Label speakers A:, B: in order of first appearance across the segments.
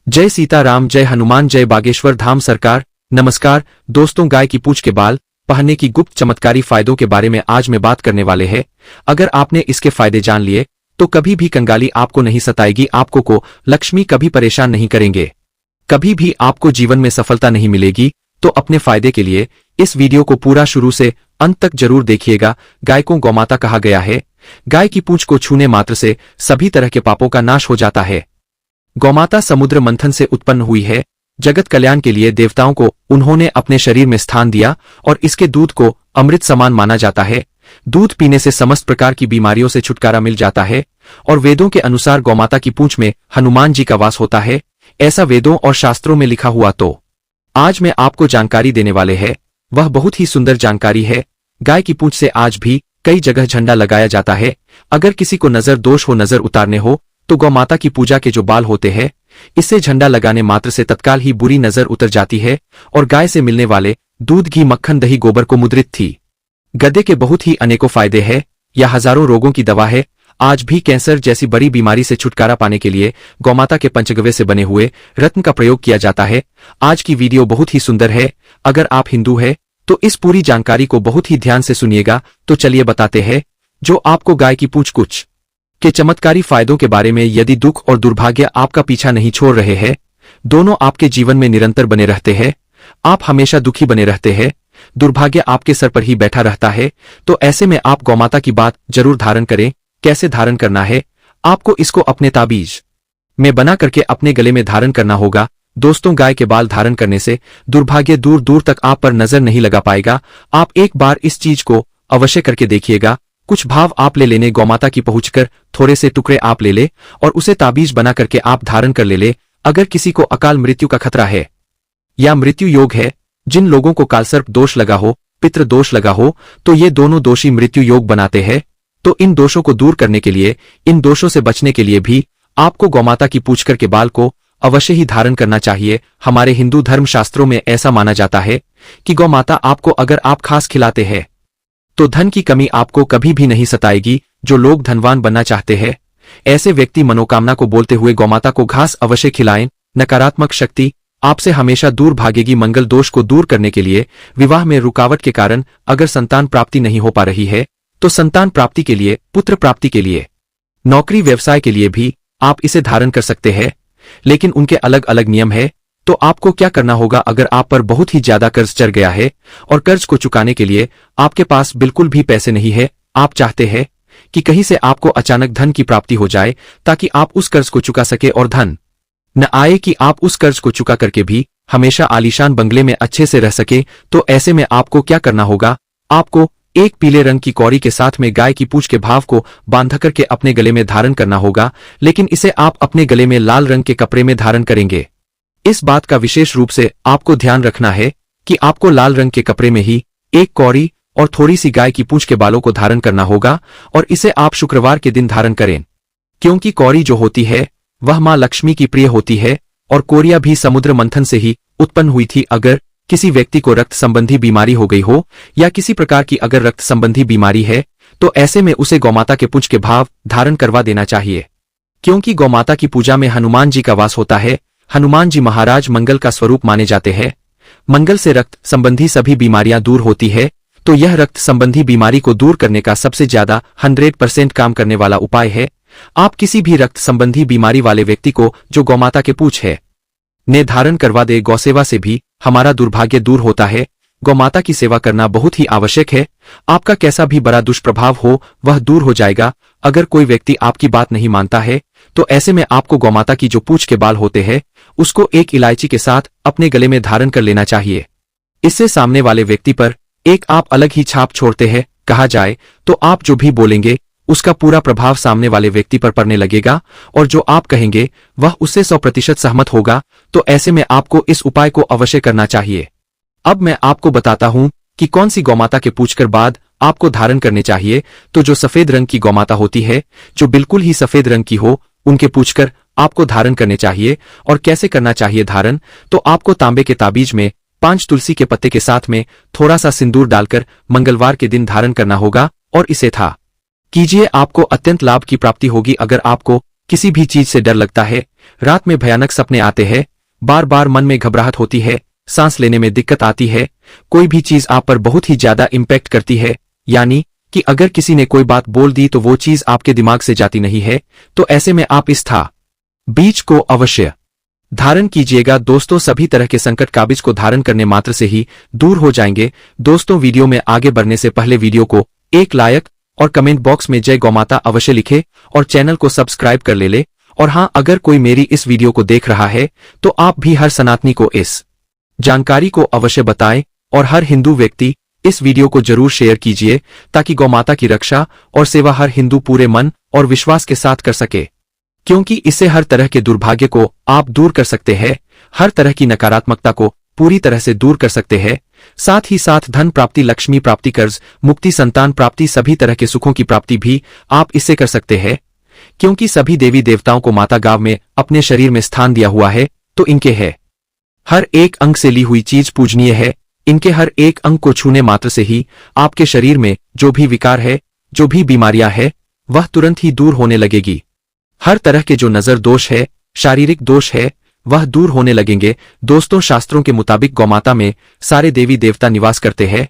A: जय सीताराम, जय हनुमान, जय बागेश्वर धाम सरकार। नमस्कार दोस्तों, गाय की पूंछ के बाल पहनने की गुप्त चमत्कारी फायदों के बारे में आज मैं बात करने वाले हैं। अगर आपने इसके फायदे जान लिए तो कभी भी कंगाली आपको नहीं सताएगी, आपको को लक्ष्मी कभी परेशान नहीं करेंगे, कभी भी आपको जीवन में सफलता नहीं मिलेगी। तो अपने फायदे के लिए इस वीडियो को पूरा शुरू से अंत तक जरूर देखिएगा। गाय को गौमाता कहा गया है। गाय की पूंछ को छूने मात्र से सभी तरह के पापों का नाश हो जाता है। गौमाता समुद्र मंथन से उत्पन्न हुई है। जगत कल्याण के लिए देवताओं को उन्होंने अपने शरीर में स्थान दिया और इसके दूध को अमृत समान माना जाता है। दूध पीने से समस्त प्रकार की बीमारियों से छुटकारा मिल जाता है और वेदों के अनुसार गौमाता की पूंछ में हनुमान जी का वास होता है, ऐसा वेदों और शास्त्रों में लिखा हुआ। तो आज मैं आपको जानकारी देने वाले हैं, वह बहुत ही सुंदर जानकारी है। गाय की पूंछ से आज भी कई जगह झंडा लगाया जाता है। अगर किसी को नजर दोष हो, नजर उतारने हो, तो गौमाता की पूजा के जो बाल होते हैं, इससे झंडा लगाने मात्र से तत्काल ही बुरी नजर उतर जाती है और गाय से मिलने वाले दूध, घी, मक्खन, दही, गोबर को मुद्रित थी। गधे के बहुत ही अनेकों फायदे हैं। यह हजारों रोगों की दवा है। आज भी कैंसर जैसी बड़ी बीमारी से छुटकारा पाने के लिए गौमाता के पंचगव्य से बने हुए रत्न का प्रयोग किया जाता है। आज की वीडियो बहुत ही सुंदर है। अगर आप हिंदू हैं तो इस पूरी जानकारी को बहुत ही ध्यान से सुनिएगा। तो चलिए बताते हैं जो आपको गाय की पूंछ कुछ के चमत्कारी फायदों के बारे में। यदि दुख और दुर्भाग्य आपका पीछा नहीं छोड़ रहे हैं, दोनों आपके जीवन में निरंतर बने रहते हैं, आप हमेशा दुखी बने रहते हैं, दुर्भाग्य आपके सर पर ही बैठा रहता है, तो ऐसे में आप गौमाता की बात जरूर धारण करें। कैसे धारण करना है? आपको इसको अपने ताबीज में बना करके अपने गले में धारण करना होगा। दोस्तों, गाय के बाल धारण करने से दुर्भाग्य दूर दूर तक आप पर नजर नहीं लगा पाएगा। आप एक बार इस चीज को अवश्य करके देखिएगा। कुछ भाव आप ले लेने, गौमाता की पहुंचकर थोड़े से टुकड़े आप ले ले और उसे ताबीज बना करके आप धारण कर ले। अगर किसी को अकाल मृत्यु का खतरा है या मृत्यु योग है, जिन लोगों को कालसर्प दोष लगा हो, पितृ दोष लगा हो, तो ये दोनों दोषी मृत्यु योग बनाते हैं। तो इन दोषों को दूर करने के लिए, इन दोषों से बचने के लिए भी आपको गौमाता की पूंछ के बाल को अवश्य ही धारण करना चाहिए। हमारे हिंदू धर्म शास्त्रों में ऐसा माना जाता है कि गौमाता आपको अगर आप खास खिलाते हैं तो धन की कमी आपको कभी भी नहीं सताएगी। जो लोग धनवान बनना चाहते हैं, ऐसे व्यक्ति मनोकामना को बोलते हुए गौमाता को घास अवश्य खिलाएं। नकारात्मक शक्ति आपसे हमेशा दूर भागेगी। मंगल दोष को दूर करने के लिए, विवाह में रुकावट के कारण अगर संतान प्राप्ति नहीं हो पा रही है, तो संतान प्राप्ति के लिए, पुत्र प्राप्ति के लिए, नौकरी व्यवसाय के लिए भी आप इसे धारण कर सकते हैं, लेकिन उनके अलग अलग नियम है। तो आपको क्या करना होगा? अगर आप पर बहुत ही ज्यादा कर्ज चढ़ गया है और कर्ज को चुकाने के लिए आपके पास बिल्कुल भी पैसे नहीं है, आप चाहते हैं कि कहीं से आपको अचानक धन की प्राप्ति हो जाए ताकि आप उस कर्ज को चुका सके और धन न आए कि आप उस कर्ज को चुका करके भी हमेशा आलीशान बंगले में अच्छे से रह सके, तो ऐसे में आपको क्या करना होगा? आपको एक पीले रंग की कौड़ी के साथ में गाय की पूंछ के भाव को बांध करके अपने गले में धारण करना होगा, लेकिन इसे आप अपने गले में लाल रंग के कपड़े में धारण करेंगे। इस बात का विशेष रूप से आपको ध्यान रखना है कि आपको लाल रंग के कपड़े में ही एक कौड़ी और थोड़ी सी गाय की पूंछ के बालों को धारण करना होगा और इसे आप शुक्रवार के दिन धारण करें, क्योंकि कौड़ी जो होती है वह मां लक्ष्मी की प्रिय होती है और कौड़िया भी समुद्र मंथन से ही उत्पन्न हुई थी। अगर किसी व्यक्ति को रक्त संबंधी बीमारी हो गई हो या किसी प्रकार की अगर रक्त संबंधी बीमारी है, तो ऐसे में उसे गौमाता के पूंछ के भाव धारण करवा देना चाहिए, क्योंकि गौमाता की पूजा में हनुमान जी का वास होता है। हनुमान जी महाराज मंगल का स्वरूप माने जाते हैं। मंगल से रक्त संबंधी सभी बीमारियां दूर होती है। तो यह रक्त संबंधी बीमारी को दूर करने का सबसे ज्यादा 100% काम करने वाला उपाय है। आप किसी भी रक्त संबंधी बीमारी वाले व्यक्ति को जो गौमाता के पूंछ है ने धारण करवा दे, गौसेवा से भी हमारा दुर्भाग्य दूर होता है। गौमाता की सेवा करना बहुत ही आवश्यक है। आपका कैसा भी बड़ा दुष्प्रभाव हो वह दूर हो जाएगा। अगर कोई व्यक्ति आपकी बात नहीं मानता है, तो ऐसे में आपको गौमाता की जो पूंछ के बाल होते हैं उसको एक इलायची के साथ अपने गले में धारण कर लेना चाहिए। इससे सामने वाले व्यक्ति पर एक आप अलग ही छाप छोड़ते हैं। कहा जाए तो आप जो भी बोलेंगे उसका पूरा प्रभाव सामने वाले व्यक्ति पर पड़ने लगेगा और जो आप कहेंगे वह उससे 100% सहमत होगा। तो ऐसे में आपको इस उपाय को अवश्य करना चाहिए। अब मैं आपको बताता हूं कि कौन सी गौमाता के पूछकर बाद आपको धारण करने चाहिए। तो जो सफेद रंग की गौमाता होती है, जो बिल्कुल ही सफेद रंग की हो, उनके पूछकर आपको धारण करने चाहिए। और कैसे करना चाहिए धारण? तो आपको तांबे के ताबीज में 5 तुलसी के पत्ते के साथ में थोड़ा सा सिंदूर डालकर मंगलवार के दिन धारण करना होगा और इसे था कीजिए, आपको अत्यंत लाभ की प्राप्ति होगी। अगर आपको किसी भी चीज से डर लगता है रात में भयानक सपने आते हैं, बार बार मन में घबराहट होती है, सांस लेने में दिक्कत आती है, कोई भी चीज आप पर बहुत ही ज्यादा इम्पैक्ट करती है, यानी कि अगर किसी ने कोई बात बोल दी तो वो चीज आपके दिमाग से जाती नहीं है, तो ऐसे में आप इस था बीज को अवश्य धारण कीजिएगा। दोस्तों, सभी तरह के संकट काबिज को धारण करने मात्र से ही दूर हो जाएंगे। दोस्तों, वीडियो में आगे बढ़ने से पहले वीडियो को एक लाइक और कमेंट बॉक्स में जय गौमाता अवश्य लिखे और चैनल को सब्सक्राइब कर ले। और हाँ, अगर कोई मेरी इस वीडियो को देख रहा है तो आप भी हर सनातनी को इस जानकारी को अवश्य बताएं और हर हिंदू व्यक्ति इस वीडियो को जरूर शेयर कीजिए ताकि गौमाता की रक्षा और सेवा हर हिंदू पूरे मन और विश्वास के साथ कर सके, क्योंकि इससे हर तरह के दुर्भाग्य को आप दूर कर सकते हैं, हर तरह की नकारात्मकता को पूरी तरह से दूर कर सकते हैं, साथ ही साथ धन प्राप्ति, लक्ष्मी प्राप्ति, कर्ज मुक्ति, संतान प्राप्ति, सभी तरह के सुखों की प्राप्ति भी आप इससे कर सकते हैं। क्योंकि सभी देवी देवताओं को माता गांव में अपने शरीर में स्थान दिया हुआ है, तो इनके है हर एक अंग से ली हुई चीज पूजनीय है। इनके हर एक अंग को छूने मात्र से ही आपके शरीर में जो भी विकार है, जो भी बीमारियां है, वह तुरंत ही दूर होने लगेगी। हर तरह के जो नजर दोष है, शारीरिक दोष है, वह दूर होने लगेंगे। दोस्तों, शास्त्रों के मुताबिक गौमाता में सारे देवी देवता निवास करते हैं।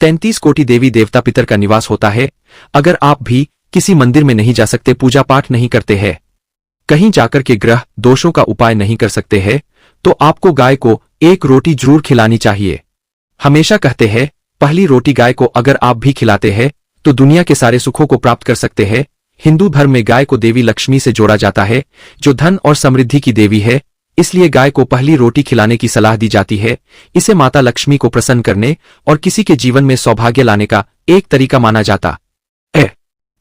A: 33 कोटि देवी देवता पितर का निवास होता है। अगर आप भी किसी मंदिर में नहीं जा सकते, पूजा पाठ नहीं करते हैं, कहीं जाकर के ग्रह दोषों का उपाय नहीं कर सकते हैं, तो आपको गाय को एक रोटी जरूर खिलानी चाहिए। हमेशा कहते हैं, पहली रोटी गाय को अगर आप भी खिलाते हैं तो दुनिया के सारे सुखों को प्राप्त कर सकते हैं। हिंदू धर्म में गाय को देवी लक्ष्मी से जोड़ा जाता है, जो धन और समृद्धि की देवी है। इसलिए गाय को पहली रोटी खिलाने की सलाह दी जाती है। इसे माता लक्ष्मी को प्रसन्न करने और किसी के जीवन में सौभाग्य लाने का एक तरीका माना जाता है।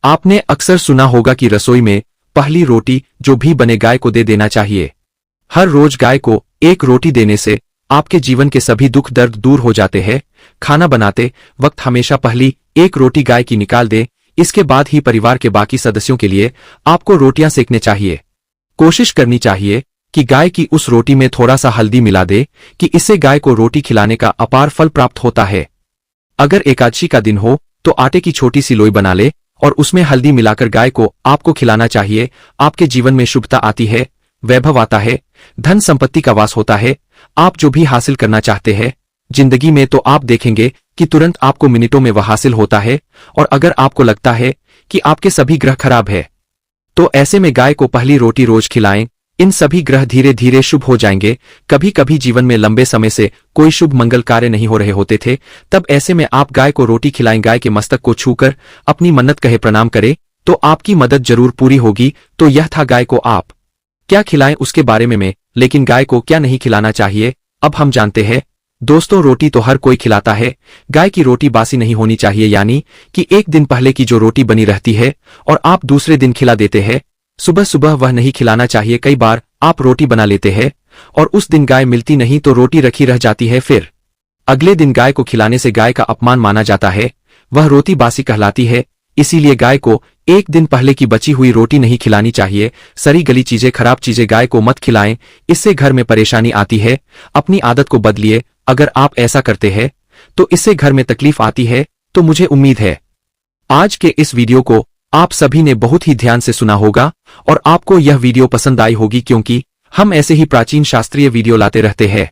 A: आपने अक्सर सुना होगा कि रसोई में पहली रोटी जो भी बने गाय को दे देना चाहिए। हर रोज गाय को एक रोटी देने से आपके जीवन के सभी दुख दर्द दूर हो जाते हैं। खाना बनाते वक्त हमेशा पहली एक रोटी गाय की निकाल दे, इसके बाद ही परिवार के बाकी सदस्यों के लिए आपको रोटियां सेकने चाहिए। कोशिश करनी चाहिए कि गाय की उस रोटी में थोड़ा सा हल्दी मिला दे, कि इससे गाय को रोटी खिलाने का अपार फल प्राप्त होता है। अगर एकादशी का दिन हो तो आटे की छोटी सी लोई बना ले और उसमें हल्दी मिलाकर गाय को आपको खिलाना चाहिए। आपके जीवन में शुभता आती है, वैभव आता है, धन संपत्ति का वास होता है। आप जो भी हासिल करना चाहते हैं जिंदगी में, तो आप देखेंगे कि तुरंत आपको मिनटों में वह हासिल होता है। और अगर आपको लगता है कि आपके सभी ग्रह खराब है, तो ऐसे में गाय को पहली रोटी रोज खिलाएं। इन सभी ग्रह धीरे धीरे शुभ हो जाएंगे। कभी कभी जीवन में लंबे समय से कोई शुभ मंगल कार्य नहीं हो रहे होते थे, तब ऐसे में आप गाय को रोटी खिलाएं। गाय के मस्तक को छूकर अपनी मन्नत कहे प्रणाम करें तो आपकी मदद जरूर पूरी होगी। तो यह था गाय को आप क्या खिलाएं उसके बारे में, लेकिन गाय को क्या नहीं खिलाना चाहिए अब हम जानते हैं। दोस्तों, रोटी तो हर कोई खिलाता है। गाय की रोटी बासी नहीं होनी चाहिए, यानी कि एक दिन पहले की जो रोटी बनी रहती है और आप दूसरे दिन खिला देते हैं, सुबह सुबह वह नहीं खिलाना चाहिए। कई बार आप रोटी बना लेते हैं और उस दिन गाय मिलती नहीं तो रोटी रखी रह जाती है, फिर अगले दिन गाय को खिलाने से गाय का अपमान माना जाता है, वह रोटी बासी कहलाती है। इसीलिए गाय को एक दिन पहले की बची हुई रोटी नहीं खिलानी चाहिए। सड़ी गली चीजें, खराब चीजें गाय को मत खिलाएं, इससे घर में परेशानी आती है। अपनी आदत को बदलिए। अगर आप ऐसा करते हैं तो इससे घर में तकलीफ आती है। तो मुझे उम्मीद है आज के इस वीडियो को आप सभी ने बहुत ही ध्यान से सुना होगा और आपको यह वीडियो पसंद आई होगी, क्योंकि हम ऐसे ही प्राचीन शास्त्रीय वीडियो लाते रहते हैं।